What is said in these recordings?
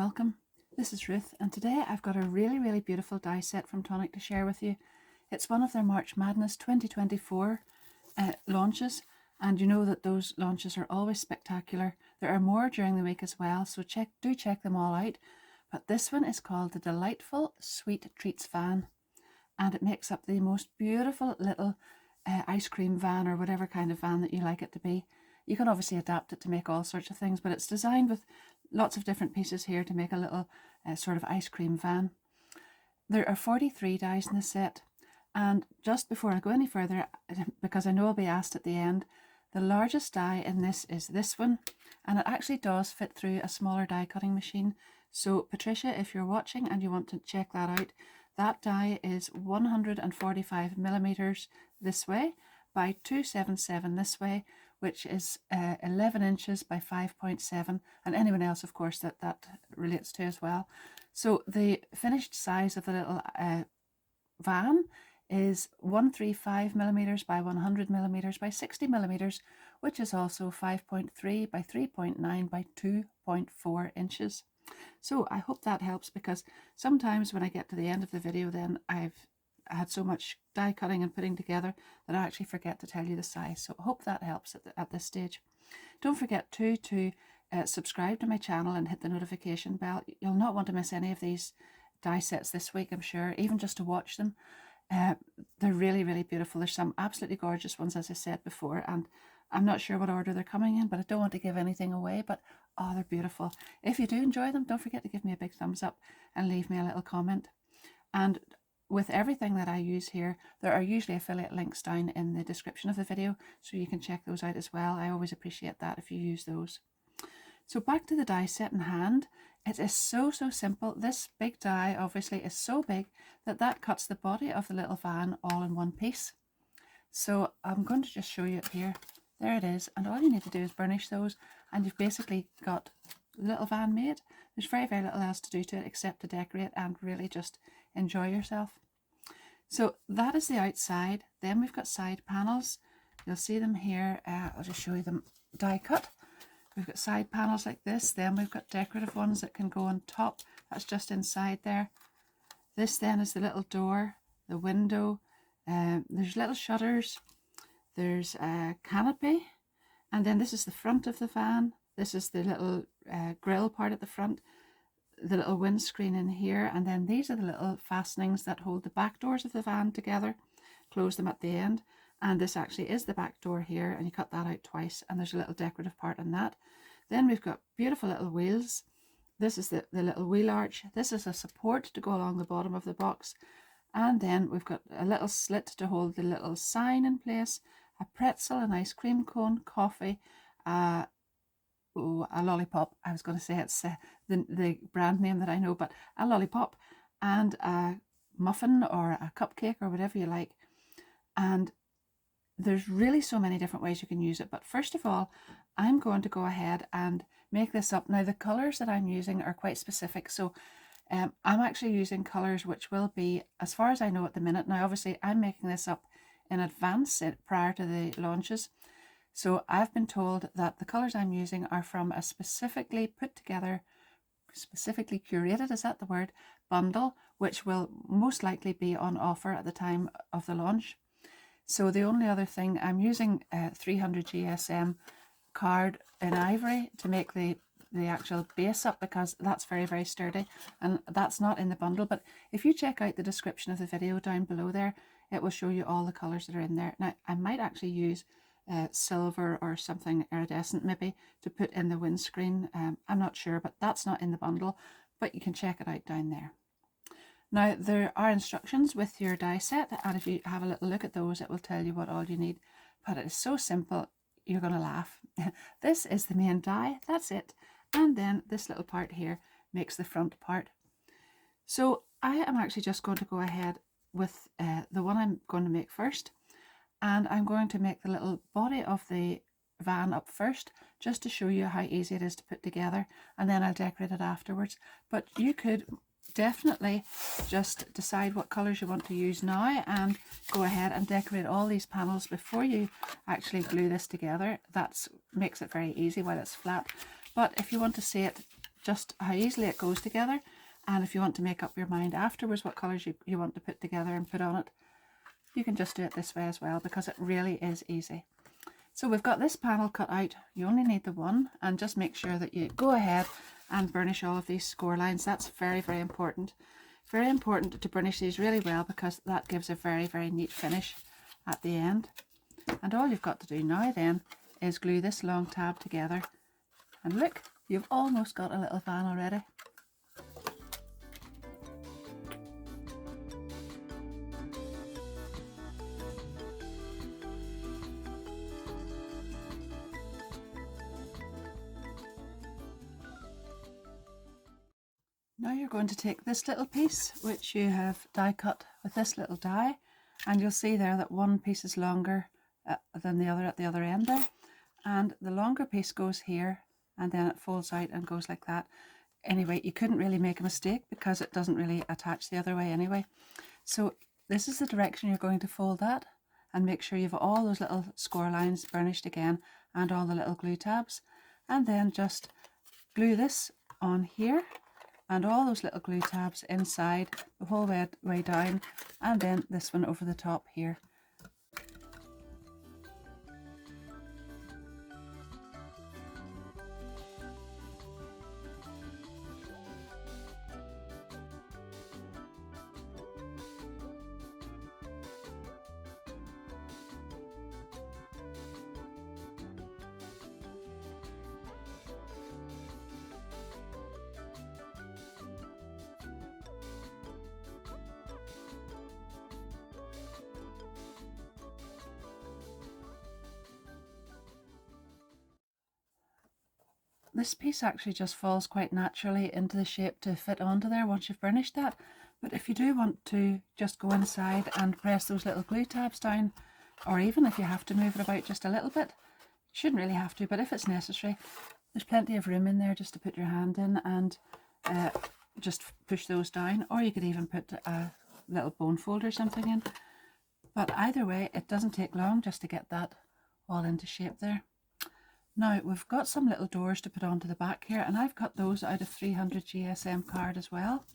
welcome. This is Ruth, and today I've got a really beautiful die set from Tonic to share with you. It's one of their March Madness 2024 launches, and you know that those launches are always spectacular. There are more during the week as well, so do check them all out. But this one is called the Delightful Sweet Treats Van, and it makes up the most beautiful little ice cream van, or whatever kind of van that you like it to be. You can obviously adapt it to make all sorts of things, but it's designed with lots of different pieces here to make a little sort of ice cream van. There are 43 dies in the set, and just before I go any further, because I know I'll be asked at the end, the largest die in this is this one, and it actually does fit through a smaller die cutting machine. So Patricia, if you're watching and you want to check that out, that die is 145 millimeters this way by 277 this way, which is 11 inches by 5.7, and anyone else, of course, that relates to as well. So the finished size of the little van is 135 millimeters by 100 millimeters by 60 millimeters, which is also 5.3 by 3.9 by 2.4 inches. So I hope that helps, because sometimes when I get to the end of the video, then I've had so much die cutting and putting together that I actually forget to tell you the size. So I hope that helps at this stage. Don't forget to subscribe to my channel and hit the notification bell. You'll not want to miss any of these die sets this week, I'm sure, even just to watch them. They're really beautiful. There's some absolutely gorgeous ones, as I said before, and I'm not sure what order they're coming in, but I don't want to give anything away, but oh, they're beautiful. If you do enjoy them, don't forget to give me a big thumbs up and leave me a little comment. And with everything that I use here, there are usually affiliate links down in the description of the video, so you can check those out as well. I always appreciate that if you use those. So back to the die set in hand. It is so simple. This big die obviously is so big that cuts the body of the little van all in one piece. So I'm going to just show you it here. There it is, and all you need to do is burnish those, and you've basically got the little van made. There's very little else to do to it except to decorate and really just enjoy yourself. So that is the outside. Then we've got side panels. You'll see them here. I'll just show you them die cut. We've got side panels like this. Then we've got decorative ones that can go on top. That's just inside there. This then is the little door, the window. There's little shutters. There's a canopy. And then this is the front of the van. This is the little grill part at the front. The little windscreen in here, and then these are the little fastenings that hold the back doors of the van together, close them at the end, and this actually is the back door here, and you cut that out twice, and there's a little decorative part on that. Then we've got beautiful little wheels. This is the little wheel arch. This is a support to go along the bottom of the box, and then we've got a little slit to hold the little sign in place, a pretzel, an ice cream cone, coffee, a lollipop. I was going to say it's the brand name that I know, but a lollipop, and a muffin or a cupcake or whatever you like. And there's really so many different ways you can use it. But first of all, I'm going to go ahead and make this up. Now the colors that I'm using are quite specific, so I'm actually using colors which will be, as far as I know at the minute, now obviously I'm making this up in advance prior to the launches. So I've been told that the colours I'm using are from a specifically put together, specifically curated, is that the word, bundle, which will most likely be on offer at the time of the launch. So the only other thing, I'm using 300 GSM card in ivory to make the actual base up, because that's very sturdy, and that's not in the bundle. But if you check out the description of the video down below there, it will show you all the colours that are in there. Now I might actually use silver or something iridescent maybe to put in the windscreen. I'm not sure, but that's not in the bundle, but you can check it out down there. Now there are instructions with your die set, and if you have a little look at those, it will tell you what all you need, but it is so simple you're going to laugh. This is the main die, that's it, and then this little part here makes the front part. So I am actually just going to go ahead with the one I'm going to make first. And I'm going to make the little body of the van up first, just to show you how easy it is to put together, and then I'll decorate it afterwards. But you could definitely just decide what colours you want to use now and go ahead and decorate all these panels before you actually glue this together. That makes it very easy while it's flat. But if you want to see it just how easily it goes together. And if you want to make up your mind afterwards what colours you want to put together and put on it, you can just do it this way as well, because it really is easy. So we've got this panel cut out. You only need the one, and just make sure that you go ahead and burnish all of these score lines. That's very, very important. Very important to burnish these really well, because that gives a very, very neat finish at the end. And all you've got to do now then is glue this long tab together. And look, you've almost got a little van already. Now you're going to take this little piece, which you have die cut with this little die, and you'll see there that one piece is longer than the other at the other end there, and the longer piece goes here, and then it folds out and goes like that. Anyway, you couldn't really make a mistake because it doesn't really attach the other way anyway. So this is the direction you're going to fold that, and make sure you've all those little score lines burnished again and all the little glue tabs, and then just glue this on here and all those little glue tabs inside the whole way down, and then this one over the top here. This piece actually just falls quite naturally into the shape to fit onto there once you've burnished that. But if you do want to just go inside and press those little glue tabs down, or even if you have to move it about just a little bit, you shouldn't really have to, but if it's necessary, there's plenty of room in there just to put your hand in and just push those down, or you could even put a little bone fold or something in. But either way, it doesn't take long just to get that all into shape there. Now we've got some little doors to put onto the back here, and I've cut those out of 300 GSM card as well.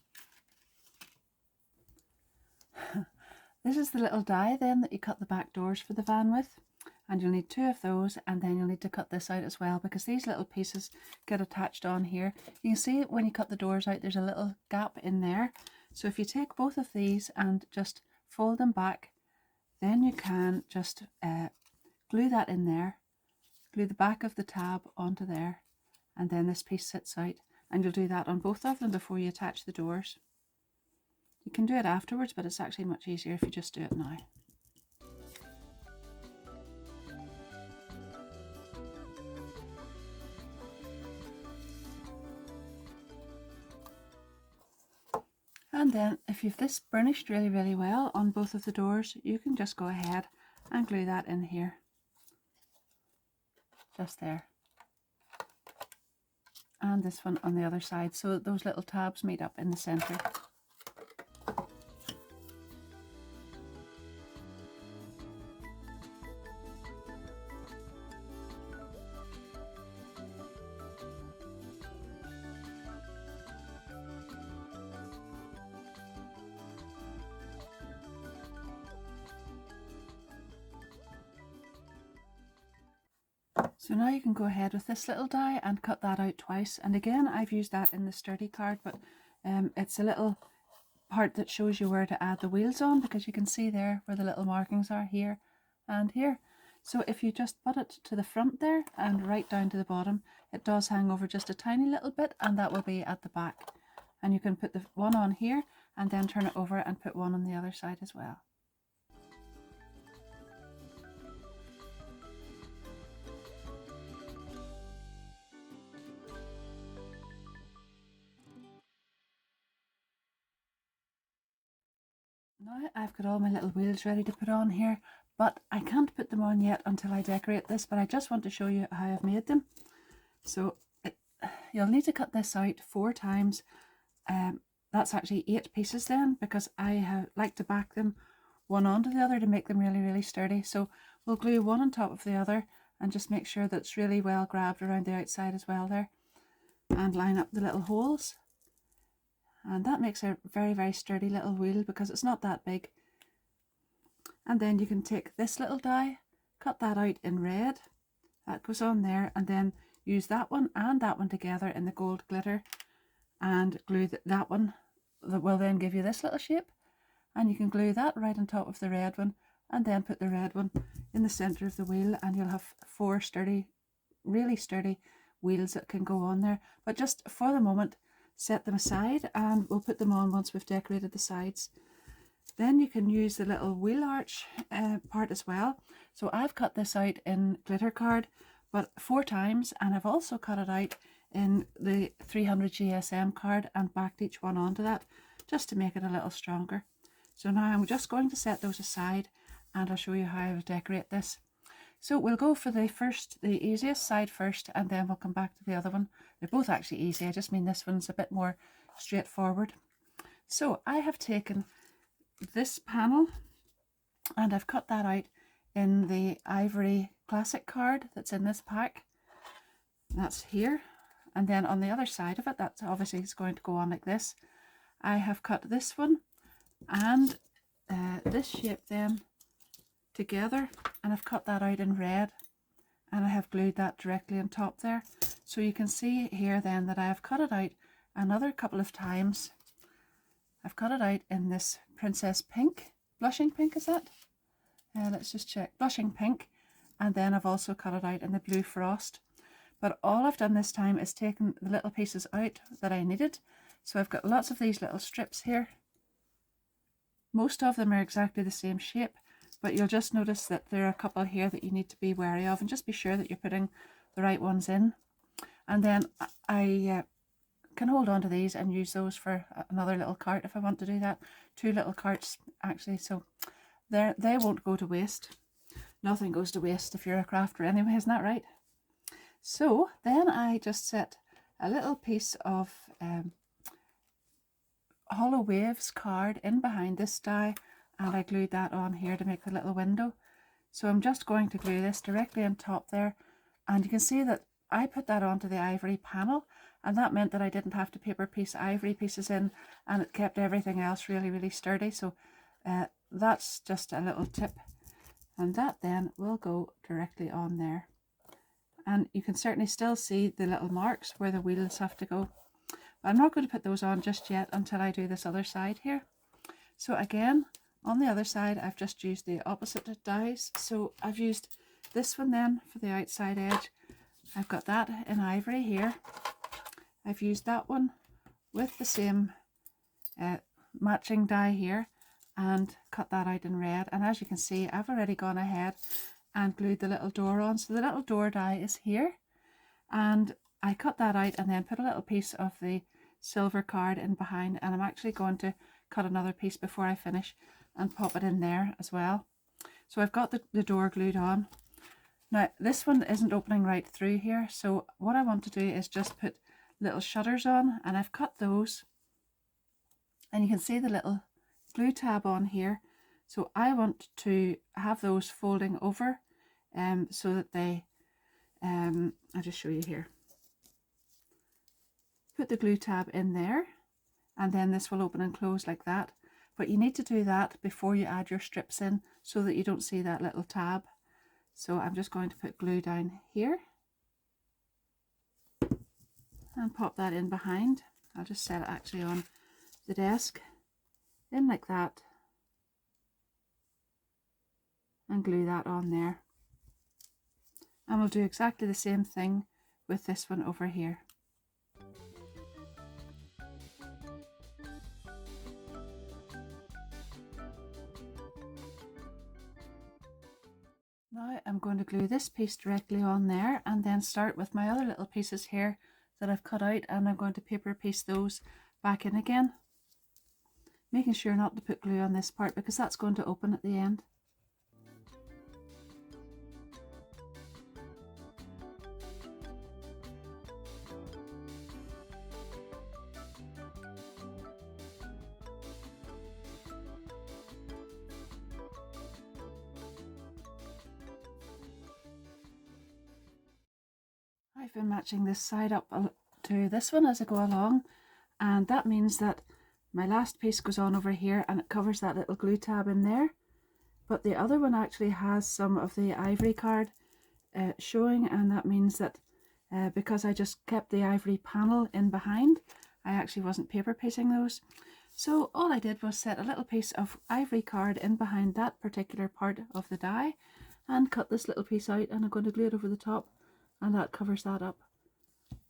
This is the little die then that you cut the back doors for the van with, and you'll need 2 of those, and then you'll need to cut this out as well, because these little pieces get attached on here. You can see when you cut the doors out there's a little gap in there, so if you take both of these and just fold them back, then you can just glue that in there. Glue the back of the tab onto there, and then this piece sits out, and you'll do that on both of them before you attach the doors. You can do it afterwards, but it's actually much easier if you just do it now. And then if you've this burnished really, really well on both of the doors, you can just go ahead and glue that in here. Just there, and this one on the other side, so that those little tabs meet up in the center. So now you can go ahead with this little die and cut that out twice, and again I've used that in the sturdy card, but it's a little part that shows you where to add the wheels on, because you can see there where the little markings are, here and here. So if you just put it to the front there and right down to the bottom, it does hang over just a tiny little bit, and that will be at the back. And you can put the one on here and then turn it over and put one on the other side as well. Now I've got all my little wheels ready to put on here, but I can't put them on yet until I decorate this, but I just want to show you how I've made them. So you'll need to cut this out 4 times. That's actually 8 pieces then, because I like to back them one onto the other to make them really, really sturdy. So we'll glue one on top of the other and just make sure that it's really well grabbed around the outside as well there. and line up the little holes. And that makes a very, very sturdy little wheel because it's not that big. And then you can take this little die, cut that out in red, that goes on there, and then use that one and that one together in the gold glitter and glue that one. That will then give you this little shape, and you can glue that right on top of the red one and then put the red one in the center of the wheel, and you'll have 4 sturdy, really sturdy wheels that can go on there. But just for the moment, set them aside and we'll put them on once we've decorated the sides. Then you can use the little wheel arch part as well. So I've cut this out in glitter card, but 4 times, and I've also cut it out in the 300 GSM card and backed each one onto that just to make it a little stronger. So now I'm just going to set those aside and I'll show you how I will decorate this. So we'll go for the easiest side first, and then we'll come back to the other one. They're both actually easy, I just mean this one's a bit more straightforward. So I have taken this panel and I've cut that out in the ivory classic card that's in this pack. That's here, and then on the other side of it, that's obviously is going to go on like this. I have cut this one and this shape then together, and I've cut that out in red, and I have glued that directly on top there. So you can see here then that I have cut it out another couple of times. I've cut it out in this Princess Pink, blushing pink is that? Let's just check, blushing pink, and then I've also cut it out in the blue frost. But all I've done this time is taken the little pieces out that I needed. So I've got lots of these little strips here. Most of them are exactly the same shape, but you'll just notice that there are a couple here that you need to be wary of, and just be sure that you're putting the right ones in. And then I can hold on to these and use those for another little cart if I want to do that. 2 little carts actually, so they won't go to waste. Nothing goes to waste if you're a crafter anyway, isn't that right? So then I just set a little piece of Hollow Waves card in behind this die, and I glued that on here to make the little window. So I'm just going to glue this directly on top there, and you can see that I put that onto the ivory panel, and that meant that I didn't have to paper piece ivory pieces in, and it kept everything else really, really sturdy. So that's just a little tip, and that then will go directly on there. And you can certainly still see the little marks where the wheels have to go. But I'm not going to put those on just yet until I do this other side here. So again, on the other side, I've just used the opposite dies. So I've used this one then for the outside edge. I've got that in ivory here. I've used that one with the same matching die here and cut that out in red. And as you can see, I've already gone ahead and glued the little door on. So the little door die is here, and I cut that out and then put a little piece of the silver card in behind, and I'm actually going to cut another piece before I finish and pop it in there as well. So I've got the door glued on. Now this one isn't opening right through here, so what I want to do is just put little shutters on, and I've cut those, and you can see the little glue tab on here. So I want to have those folding over so that they, I'll just show you here. Put the glue tab in there, and then this will open and close like that. But you need to do that before you add your strips in so that you don't see that little tab. So I'm just going to put glue down here and pop that in behind. I'll just set it actually on the desk, in like that, and glue that on there. And we'll do exactly the same thing with this one over here. Now I'm going to glue this piece directly on there, and then start with my other little pieces here that I've cut out, and I'm going to paper piece those back in again, making sure not to put glue on this part because that's going to open at the end. I've been matching this side up to this one as I go along, and that means that my last piece goes on over here and it covers that little glue tab in there, but the other one actually has some of the ivory card showing, and that means that because I just kept the ivory panel in behind, I actually wasn't paper piecing those. So all I did was set a little piece of ivory card in behind that particular part of the die and cut this little piece out, and I'm going to glue it over the top, and that covers that up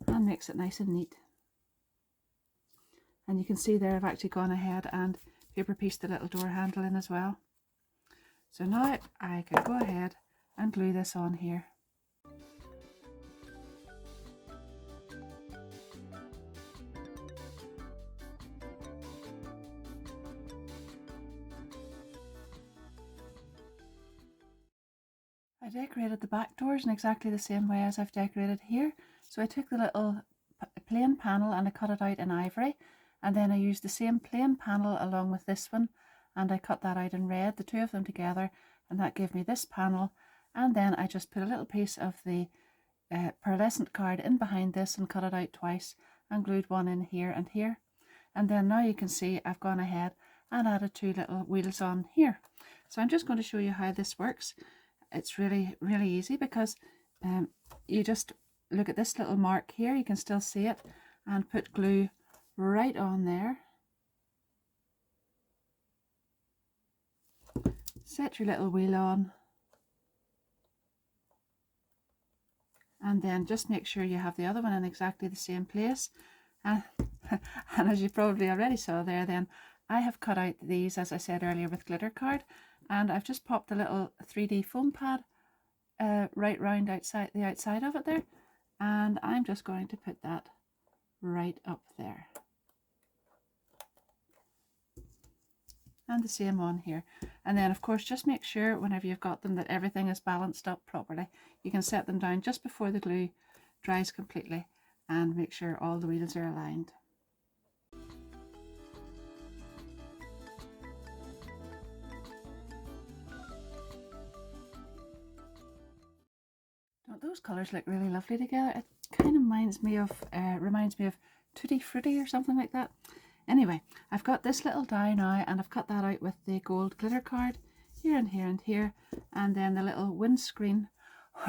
and makes it nice and neat. And you can see there I've actually gone ahead and paper pieced the little door handle in as well. So now I can go ahead and glue this on here. I decorated the back doors in exactly the same way as I've decorated here. So I took the little plain panel and I cut it out in ivory, and then I used the same plain panel along with this one, and I cut that out in red, the two of them together, and that gave me this panel. And then I just put a little piece of the pearlescent card in behind this and cut it out twice and glued one in here and here. And then now you can see I've gone ahead and added two little wheels on here. So I'm just going to show you how this works. It's really easy, because you just look at this little mark here, you can still see it, and put glue right on there. Set your little wheel on, and then just make sure you have the other one in exactly the same place. And as you probably already saw there, then I have cut out these, as I said earlier, with glitter card, and I've just popped a little 3D foam pad right round outside the outside of it there, and I'm just going to put that right up there, and the same on here. And then of course just make sure whenever you've got them that everything is balanced up properly. You can set them down just before the glue dries completely and make sure all the wheels are aligned. Don't those colours look really lovely together? It kind of reminds me of Tutti Frutti or something like that. Anyway, I've got this little die now, and I've cut that out with the gold glitter card here and here and here, and then the little windscreen,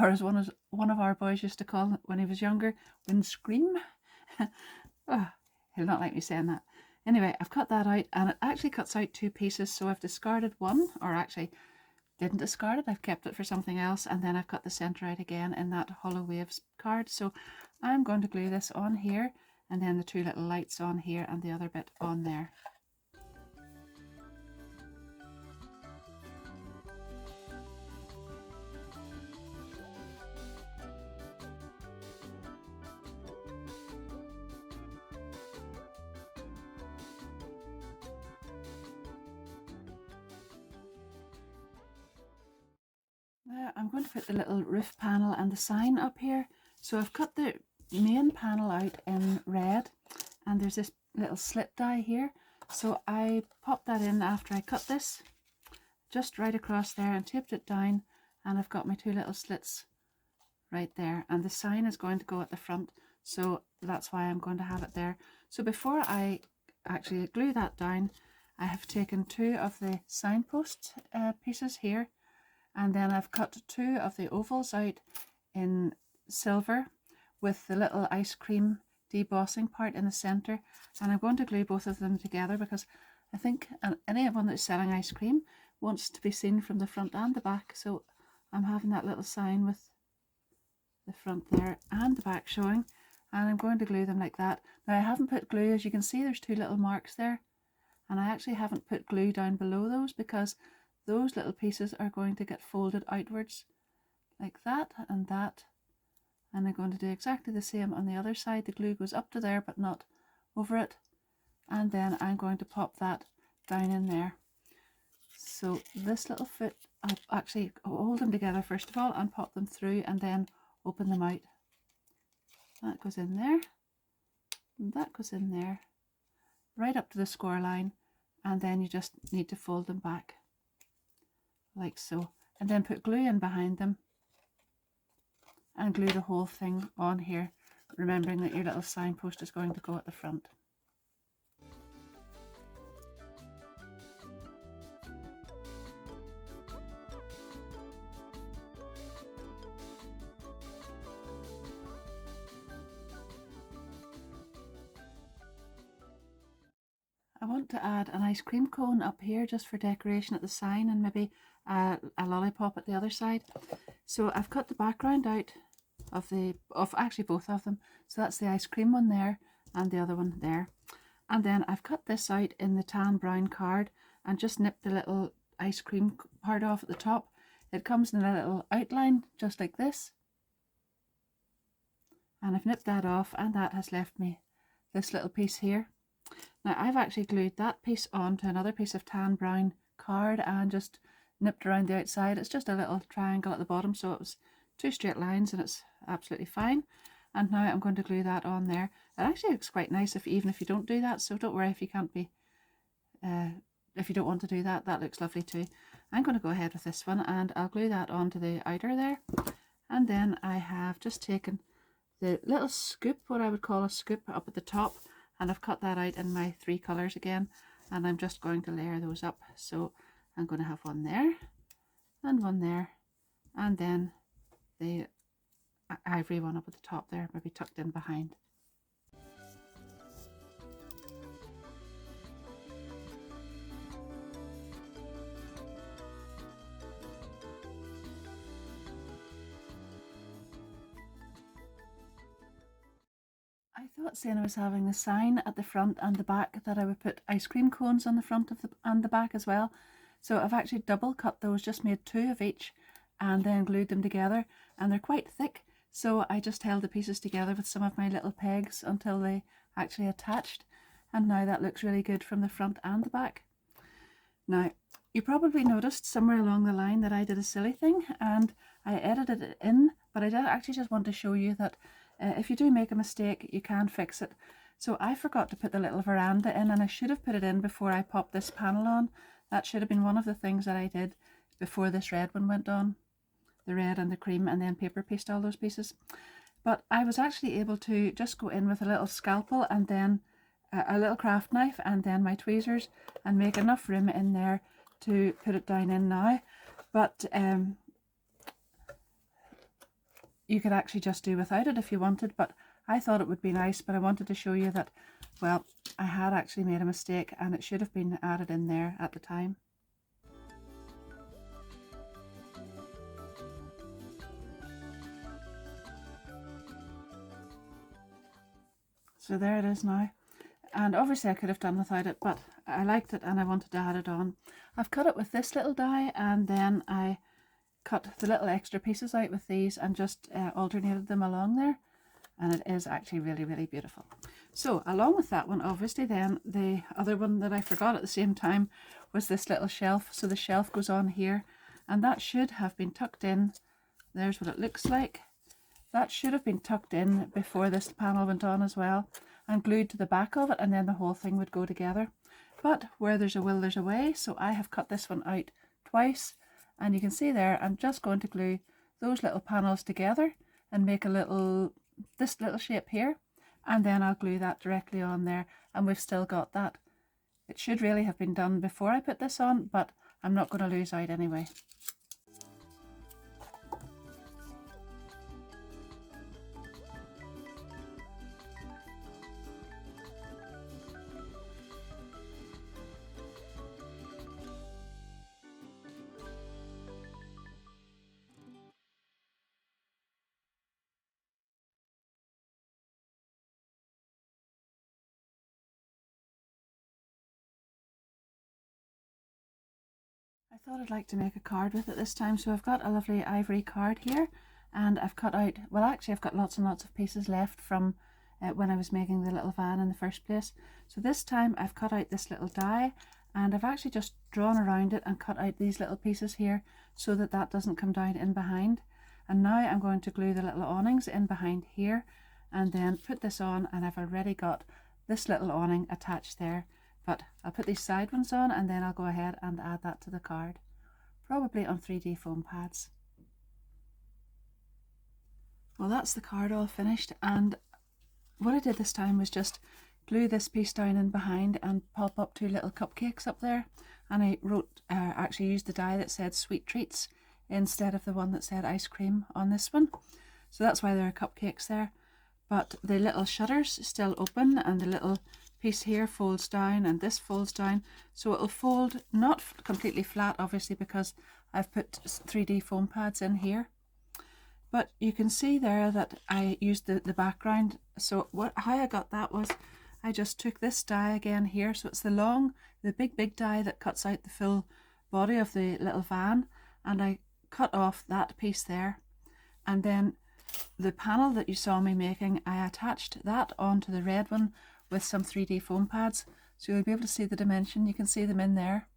or as one of our boys used to call it when he was younger, windscreen. Oh, he'll not like me saying that. Anyway, I've cut that out, and it actually cuts out two pieces, so I've discarded one, or actually didn't discard it, I've kept it for something else, and then I've cut the centre out again in that Hollow Waves card. So I'm going to glue this on here, and then the two little lights on here and the other bit on there. Now I'm going to put the little roof panel and the sign up here. So I've cut the main panel out in red, and there's this little slit die here. So I popped that in after I cut this, just right across there, and taped it down, and I've got my two little slits right there, and the sign is going to go at the front, so that's why I'm going to have it there. So before I actually glue that down, I have taken two of the signpost pieces here, and then I've cut two of the ovals out in silver with the little ice cream debossing part in the center, and I'm going to glue both of them together because I think anyone that's selling ice cream wants to be seen from the front and the back. So I'm having that little sign with the front there and the back showing, and I'm going to glue them like that. Now I haven't put glue, as you can see there's two little marks there, and I actually haven't put glue down below those because those little pieces are going to get folded outwards like that and that, and I'm going to do exactly the same on the other side. The glue goes up to there but not over it, and then I'm going to pop that down in there. So this little foot, I'll actually hold them together first of all and pop them through and then open them out. That goes in there, and that goes in there, right up to the score line, and then you just need to fold them back like so, and then put glue in behind them and glue the whole thing on here remembering that your little signpost is going to go at the front. I want to add an ice cream cone up here just for decoration at the sign, and maybe a lollipop at the other side. So I've cut the background out of actually both of them. So that's the ice cream one there and the other one there. And then I've cut this out in the tan brown card and just nipped the little ice cream part off at the top. It comes in a little outline just like this. And I've nipped that off, and that has left me this little piece here. Now I've actually glued that piece onto another piece of tan brown card and just nipped around the outside. It's just a little triangle at the bottom, so it was 2 straight lines, and it's absolutely fine. And now I'm going to glue that on there. It actually looks quite nice even if you don't do that, so don't worry if you can't be if you don't want to do that. That looks lovely too. I'm going to go ahead with this one, and I'll glue that onto the outer there. And then I have just taken the little scoop, what I would call a scoop, up at the top, and I've cut that out in my 3 colours again, and I'm just going to layer those up. So I'm going to have one there and one there, and then the ivory one up at the top there, maybe tucked in behind. I thought, seeing I was having the sign at the front and the back, that I would put ice cream cones on the front of and the back as well. So I've actually double cut those, just made 2 of each and then glued them together, and they're quite thick. So I just held the pieces together with some of my little pegs until they actually attached, and now that looks really good from the front and the back. Now, you probably noticed somewhere along the line that I did a silly thing and I edited it in, but I did actually just want to show you that if you do make a mistake, you can fix it. So I forgot to put the little veranda in, and I should have put it in before I popped this panel on. That should have been one of the things that I did before this red one went on. The red and the cream, and then paper paste all those pieces. But I was actually able to just go in with a little scalpel and then a little craft knife and then my tweezers and make enough room in there to put it down in now. But you could actually just do without it if you wanted, but I thought it would be nice. But I wanted to show you that, well, I had actually made a mistake and it should have been added in there at the time. So there it is now, and obviously I could have done without it, but I liked it and I wanted to add it on. I've cut it with this little die, and then I cut the little extra pieces out with these and just alternated them along there, and it is actually really, really beautiful. So along with that one, obviously, then the other one that I forgot at the same time was this little shelf. So the shelf goes on here, and that should have been tucked in. There's what it looks like. That should have been tucked in before this panel went on as well, and glued to the back of it, and then the whole thing would go together. But where there's a will, there's a way, so I have cut this one out twice, and you can see there I'm just going to glue those little panels together and make this little shape here, and then I'll glue that directly on there, and we've still got that. It should really have been done before I put this on, but I'm not going to lose out anyway. I thought I'd like to make a card with it this time, so I've got a lovely ivory card here, and I've cut out, well, actually I've got lots and lots of pieces left from when I was making the little van in the first place. So this time I've cut out this little die, and I've actually just drawn around it and cut out these little pieces here so that that doesn't come down in behind. And now I'm going to glue the little awnings in behind here and then put this on, and I've already got this little awning attached there. But I'll put these side ones on, and then I'll go ahead and add that to the card, probably on 3D foam pads. Well, that's the card all finished, and what I did this time was just glue this piece down in behind and pop up 2 little cupcakes up there, and I wrote, actually used the die that said sweet treats instead of the one that said ice cream on this one. So that's why there are cupcakes there. But the little shutters still open, and the little piece here folds down and this folds down, so it'll fold not completely flat obviously because I've put 3D foam pads in here. But you can see there that I used the background. So how I got that was I just took this die again here, so it's the big die that cuts out the full body of the little van, and I cut off that piece there, and then the panel that you saw me making, I attached that onto the red one with some 3D foam pads, so you'll be able to see the dimension. You can see them in there,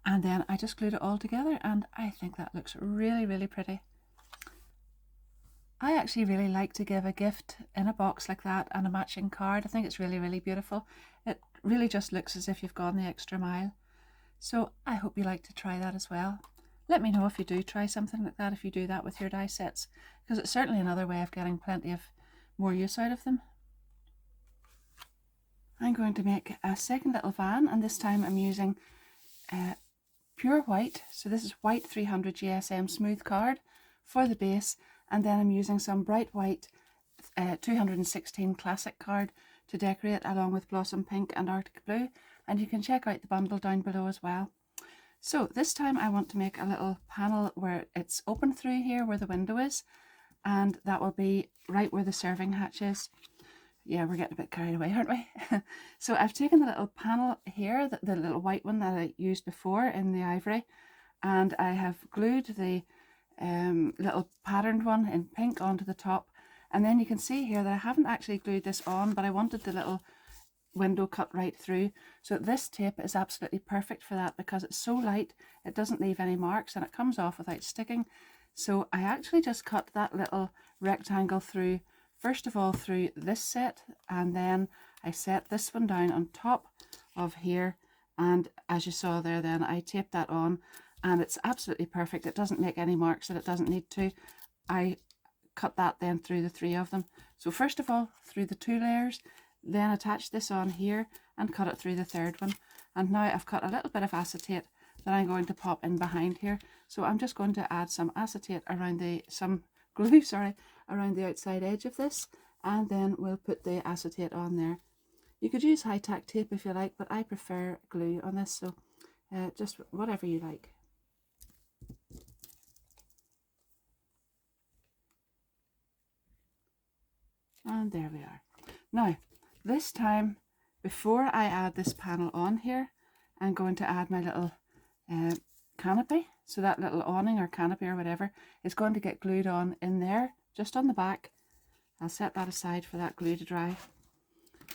and then I just glued it all together, and I think that looks really, really pretty. I actually really like to give a gift in a box like that and a matching card. I think it's really, really beautiful. It really just looks as if you've gone the extra mile. So I hope you like to try that as well. Let me know if you do try something like that, if you do that with your die sets, because it's certainly another way of getting plenty of more use out of them. I'm going to make a second little van, and this time I'm using pure white. So this is white 300 GSM smooth card for the base, and then I'm using some bright white 216 classic card to decorate, along with blossom pink and arctic blue, and you can check out the bundle down below as well. So this time I want to make a little panel where it's open through here where the window is, and that will be right where the serving hatch is. Yeah, we're getting a bit carried away, aren't we? So I've taken the little panel here, the little white one that I used before in the ivory, and I have glued the little patterned one in pink onto the top. And then you can see here that I haven't actually glued this on, but I wanted the little window cut right through, so this tape is absolutely perfect for that because it's so light, it doesn't leave any marks, and it comes off without sticking. So I actually just cut that little rectangle through, first of all through this set, and then I set this one down on top of here, and as you saw there, then I taped that on, and it's absolutely perfect. It doesn't make any marks that it doesn't need to. I cut that then through the 3 of them. So first of all through the 2 layers, then attach this on here and cut it through the 3rd one. And now I've cut a little bit of acetate that I'm going to pop in behind here. So I'm just going to add some acetate around some glue, sorry, around the outside edge of this, and then we'll put the acetate on there. You could use high-tack tape if you like, but I prefer glue on this, so just whatever you like. And there we are. Now, this time, before I add this panel on here, I'm going to add my little canopy. So that little awning or canopy or whatever is going to get glued on in there, just on the back. I'll set that aside for that glue to dry.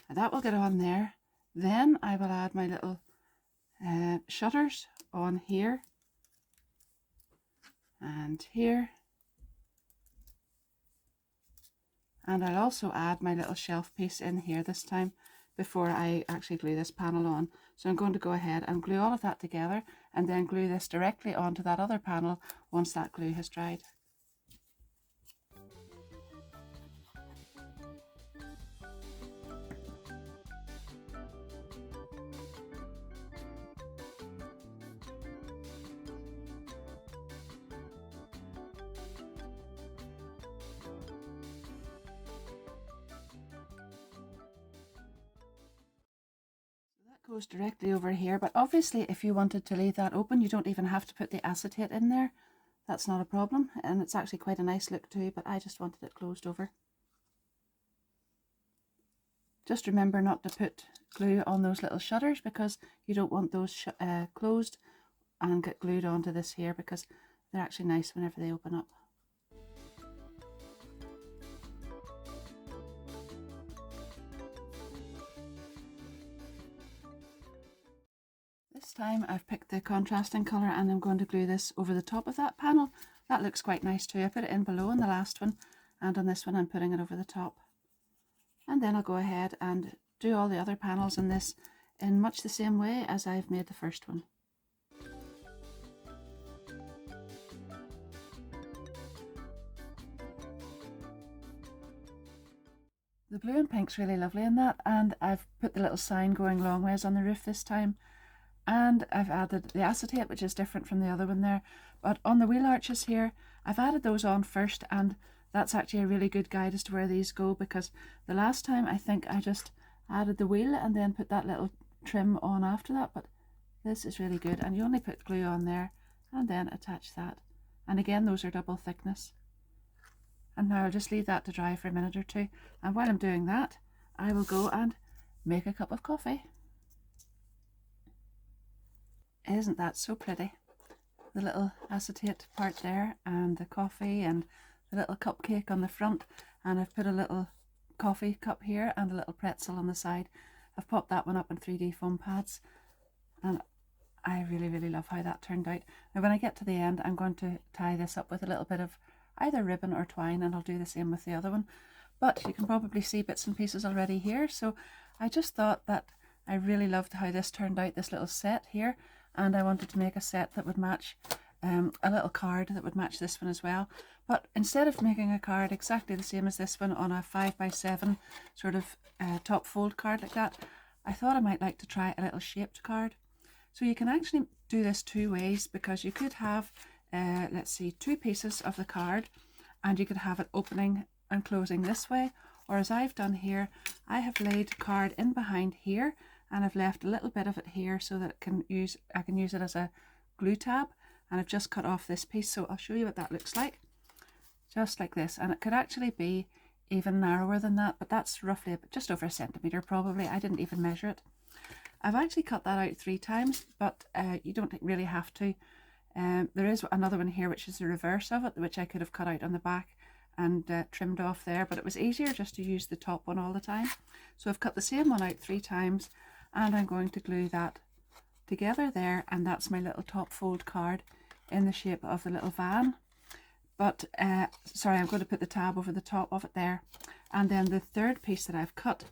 And that will get on there. Then I will add my little shutters on here and here. And I'll also add my little shelf piece in here this time before I actually glue this panel on. So I'm going to go ahead and glue all of that together and then glue this directly onto that other panel once that glue has dried. Goes directly over here, but obviously if you wanted to leave that open, you don't even have to put the acetate in there. That's not a problem, and it's actually quite a nice look too, but I just wanted it closed over. Just remember not to put glue on those little shutters because you don't want those closed and get glued onto this here, because they're actually nice whenever they open up. This time I've picked the contrasting colour and I'm going to glue this over the top of that panel. That looks quite nice too. I put it in below on the last one, and on this one I'm putting it over the top. And then I'll go ahead and do all the other panels in this in much the same way as I've made the first one. The blue and pink's really lovely in that, and I've put the little sign going long ways on the roof this time, and I've added the acetate, which is different from the other one there. But on the wheel arches here, I've added those on first, and that's actually a really good guide as to where these go, because the last time I think I just added the wheel and then put that little trim on after that, but this is really good, and you only put glue on there and then attach that. And again, those are double thickness. And now I'll just leave that to dry for a minute or two, and while I'm doing that, I will go and make a cup of coffee. Isn't that so pretty? The little acetate part there, and the coffee, and the little cupcake on the front, and I've put a little coffee cup here and a little pretzel on the side. I've popped that one up in 3D foam pads, and I really love how that turned out. Now when I get to the end, I'm going to tie this up with a little bit of either ribbon or twine, and I'll do the same with the other one. But you can probably see bits and pieces already here, so I just thought that I really loved how this turned out, this little set here, and I wanted to make a set that would match a little card that would match this one as well. But instead of making a card exactly the same as this one on a 5x7 sort of top fold card like that, I thought I might like to try a little shaped card. So you can actually do this two ways, because you could have let's see, two pieces of the card, and you could have it opening and closing this way, or as I've done here, I have laid card in behind here, and I've left a little bit of it here so that I can use it as a glue tab, and I've just cut off this piece, so I'll show you what that looks like. Just like this, and it could actually be even narrower than that, but that's roughly just over a centimetre probably. I didn't even measure it. I've actually cut that out 3 times, but you don't really have to. There is another one here which is the reverse of it, which I could have cut out on the back and trimmed off there, but it was easier just to use the top one all the time. So I've cut the same one out 3 times, and I'm going to glue that together there, and that's my little top fold card in the shape of the little van. But sorry, I'm going to put the tab over the top of it there, and then the third piece that I've cut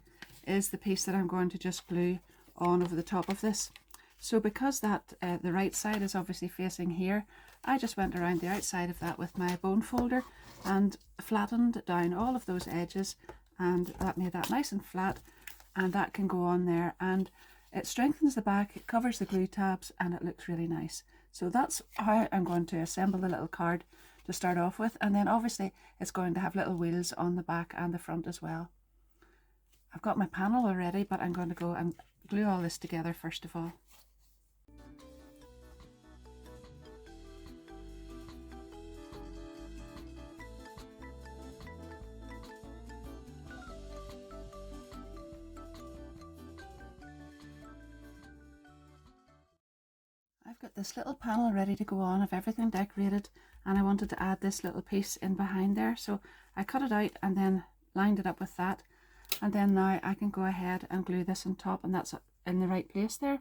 is the piece that I'm going to just glue on over the top of this. So because that the right side is obviously facing here, I just went around the outside of that with my bone folder and flattened down all of those edges, and that made that nice and flat, and that can go on there, and it strengthens the back, it covers the glue tabs, and it looks really nice. So that's how I'm going to assemble the little card to start off with, and then obviously it's going to have little wheels on the back and the front as well. I've got my panel already, but I'm going to go and glue all this together first of all. I've got this little panel ready to go on of everything decorated, and I wanted to add this little piece in behind there, so I cut it out and then lined it up with that, and then now I can go ahead and glue this on top, and that's in the right place there.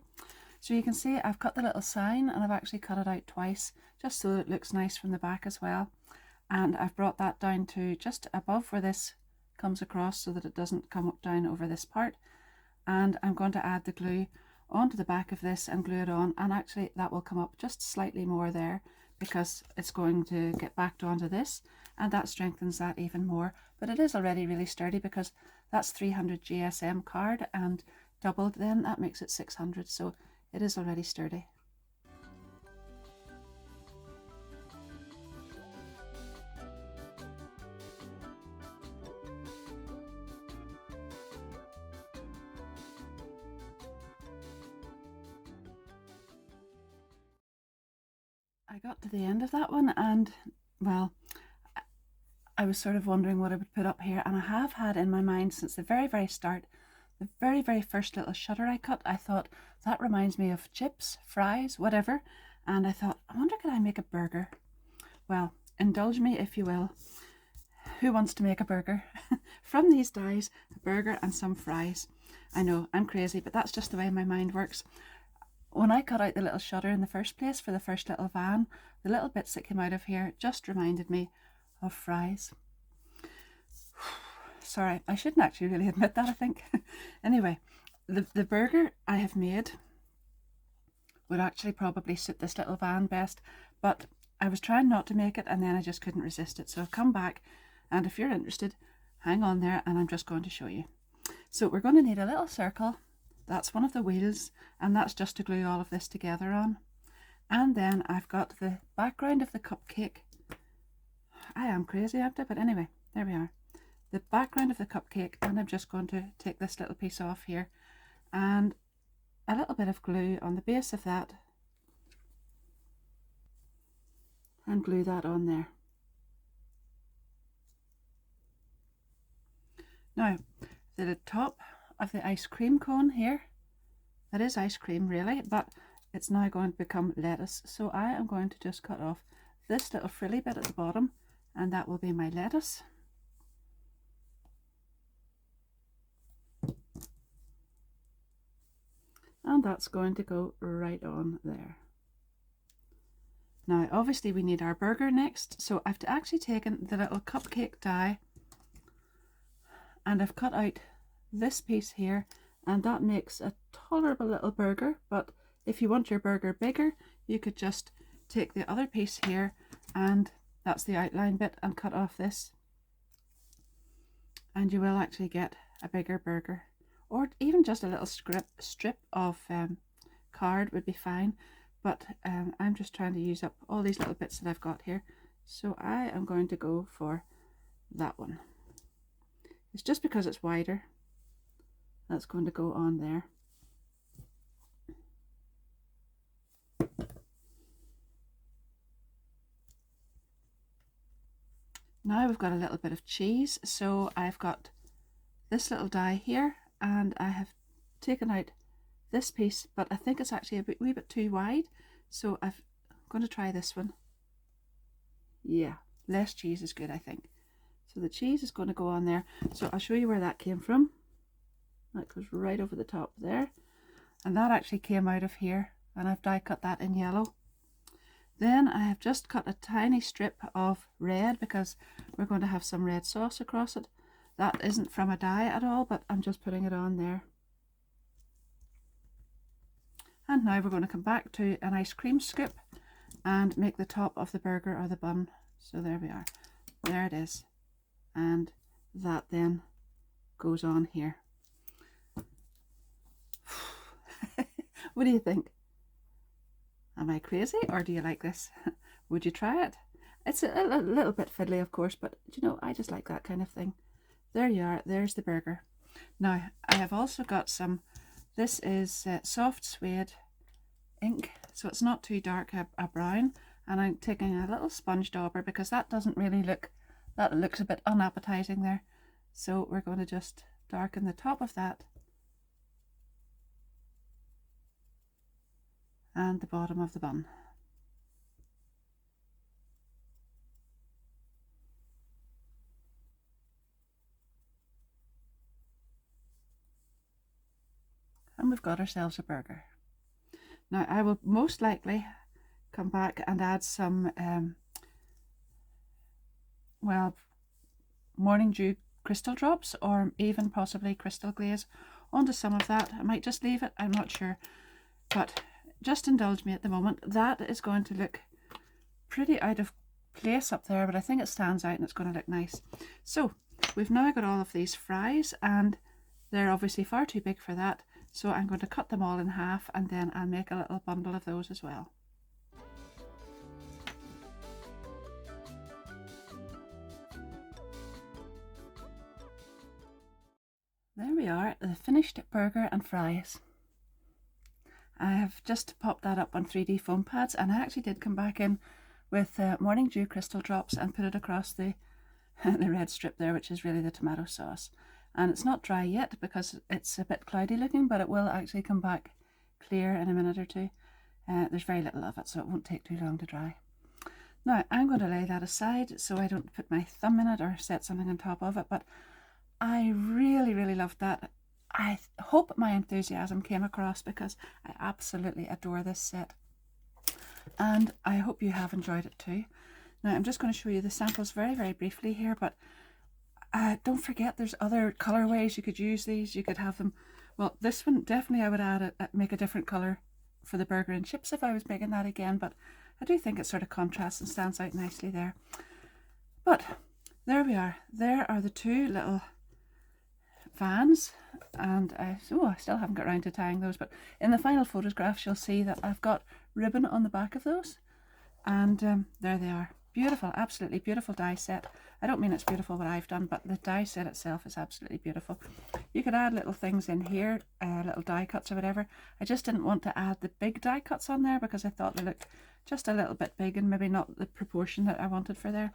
So you can see I've cut the little sign, and I've actually cut it out twice just so it looks nice from the back as well, and I've brought that down to just above where this comes across so that it doesn't come up down over this part, and I'm going to add the glue onto the back of this and glue it on, and actually that will come up just slightly more there because it's going to get backed onto this, and that strengthens that even more. But it is already really sturdy because that's 300 GSM card, and doubled then that makes it 600, so it is already sturdy. I got to the end of that one, and well, I was sort of wondering what I would put up here, and I have had in my mind since the very start, the very first little shutter I cut, I thought that reminds me of chips, fries, whatever, and I thought, I wonder could I make a burger? Well, indulge me if you will. Who wants to make a burger? From these dies, a burger and some fries. I know, I'm crazy, but that's just the way my mind works. When I cut out the little shutter in the first place for the first little van, the little bits that came out of here just reminded me of fries. Sorry, I shouldn't actually really admit that, I think. Anyway, the burger I have made would actually probably suit this little van best, but I was trying not to make it, and then I just couldn't resist it. So I've come back, and if you're interested, hang on there, and I'm just going to show you. So we're going to need a little circle. That's one of the wheels, and that's just to glue all of this together on. And then I've got the background of the cupcake. I am crazy after, but anyway, there we are. The background of the cupcake, and I'm just going to take this little piece off here and a little bit of glue on the base of that and glue that on there. Now, the top of the ice cream cone here, that is ice cream really, but it's now going to become lettuce. So I am going to just cut off this little frilly bit at the bottom, and that will be my lettuce. And that's going to go right on there. Now obviously we need our burger next, so I've actually taken the little cupcake die and I've cut out this piece here, and that makes a tolerable little burger. But if you want your burger bigger, you could just take the other piece here, and that's the outline bit, and cut off this, and you will actually get a bigger burger. Or even just a little strip of card would be fine, but I'm just trying to use up all these little bits that I've got here, so I am going to go for that one. It's just because it's wider. That's going to go on there. Now we've got a little bit of cheese, so I've got this little die here, and I have taken out this piece, but I think it's actually a wee bit too wide, so I'm going to try this one. Yeah, less cheese is good, I think. So the cheese is going to go on there. So I'll show you where that came from. That goes right over the top there, and that actually came out of here, and I've die cut that in yellow. Then I have just cut a tiny strip of red because we're going to have some red sauce across it. That isn't from a die at all, but I'm just putting it on there. And now we're going to come back to an ice cream scoop and make the top of the burger or the bun. So there we are. There it is. And that then goes on here. What do you think? Am I crazy, or do you like this? Would you try it? It's a little bit fiddly, of course, but you know, I just like that kind of thing. There you are, there's the burger. Now, I have also got some, this is soft suede ink, so it's not too dark a brown, and I'm taking a little sponge dauber because that doesn't really look, that looks a bit unappetizing there. So we're going to just darken the top of that and the bottom of the bun. And we've got ourselves a burger. Now I will most likely come back and add some well, morning dew crystal drops, or even possibly crystal glaze onto some of that. I might just leave it, I'm not sure, but just indulge me at the moment. That is going to look pretty out of place up there, but I think it stands out and it's going to look nice. So we've now got all of these fries, and they're obviously far too big for that, so I'm going to cut them all in half, and then I'll make a little bundle of those as well. There we are, the finished burger and fries. I have just popped that up on 3D foam pads, and I actually did come back in with morning dew crystal drops and put it across the the red strip there, which is really the tomato sauce. And it's not dry yet because it's a bit cloudy looking, but it will actually come back clear in a minute or two. There's very little of it, so it won't take too long to dry. Now I'm going to lay that aside so I don't put my thumb in it or set something on top of it, but I really loved that. I hope my enthusiasm came across because I absolutely adore this set, and I hope you have enjoyed it too. Now I'm just going to show you the samples very briefly here, but don't forget there's other colorways you could use these. You could have them, well, this one definitely I would add make a different color for the burger and chips if I was making that again, but I do think it sort of contrasts and stands out nicely there. But there we are. There are the two little vans, and I still haven't got around to tying those, but in the final photographs you'll see that I've got ribbon on the back of those, and there they are. Beautiful, absolutely beautiful die set. I don't mean it's beautiful what I've done, but the die set itself is absolutely beautiful. You could add little things in here, little die cuts or whatever. I just didn't want to add the big die cuts on there because I thought they looked just a little bit big and maybe not the proportion that I wanted for there.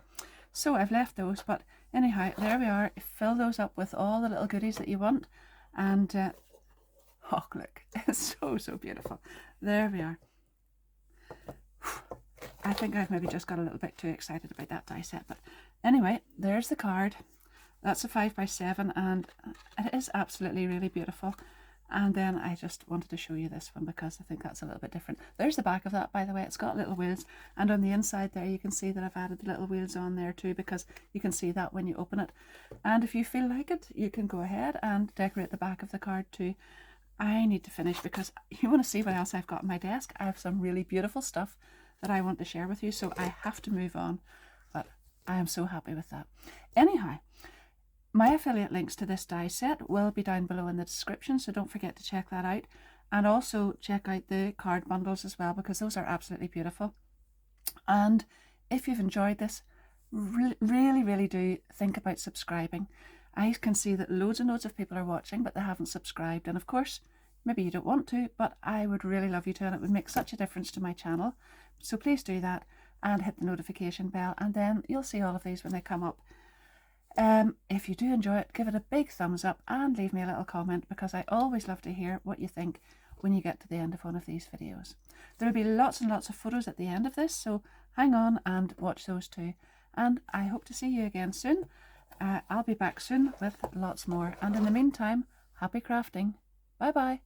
So I've left those, but anyhow, there we are. Fill those up with all the little goodies that you want, and oh look, it's so beautiful. There we are. I think I've maybe just got a little bit too excited about that die set, but anyway, there's the card. That's a 5x7, and it is absolutely really beautiful. And then I just wanted to show you this one because I think that's a little bit different. There's the back of that, by the way. It's got little wheels, and on the inside there you can see that I've added the little wheels on there too, because you can see that when you open it. And if you feel like it, you can go ahead and decorate the back of the card too. I need to finish because you want to see what else I've got on my desk. I have some really beautiful stuff that I want to share with you, so I have to move on, but I am so happy with that. Anyhow, my affiliate links to this die set will be down below in the description, so don't forget to check that out, and also check out the card bundles as well, because those are absolutely beautiful. And if you've enjoyed this, really do think about subscribing. I can see that loads and loads of people are watching, but they haven't subscribed, and of course maybe you don't want to, but I would really love you to, and it would make such a difference to my channel. So please do that and hit the notification bell, and then you'll see all of these when they come up. If you do enjoy it, give it a big thumbs up and leave me a little comment, because I always love to hear what you think when you get to the end of one of these videos. There will be lots and lots of photos at the end of this, so hang on and watch those too. And I hope to see you again soon. I'll be back soon with lots more, and in the meantime, happy crafting. Bye bye.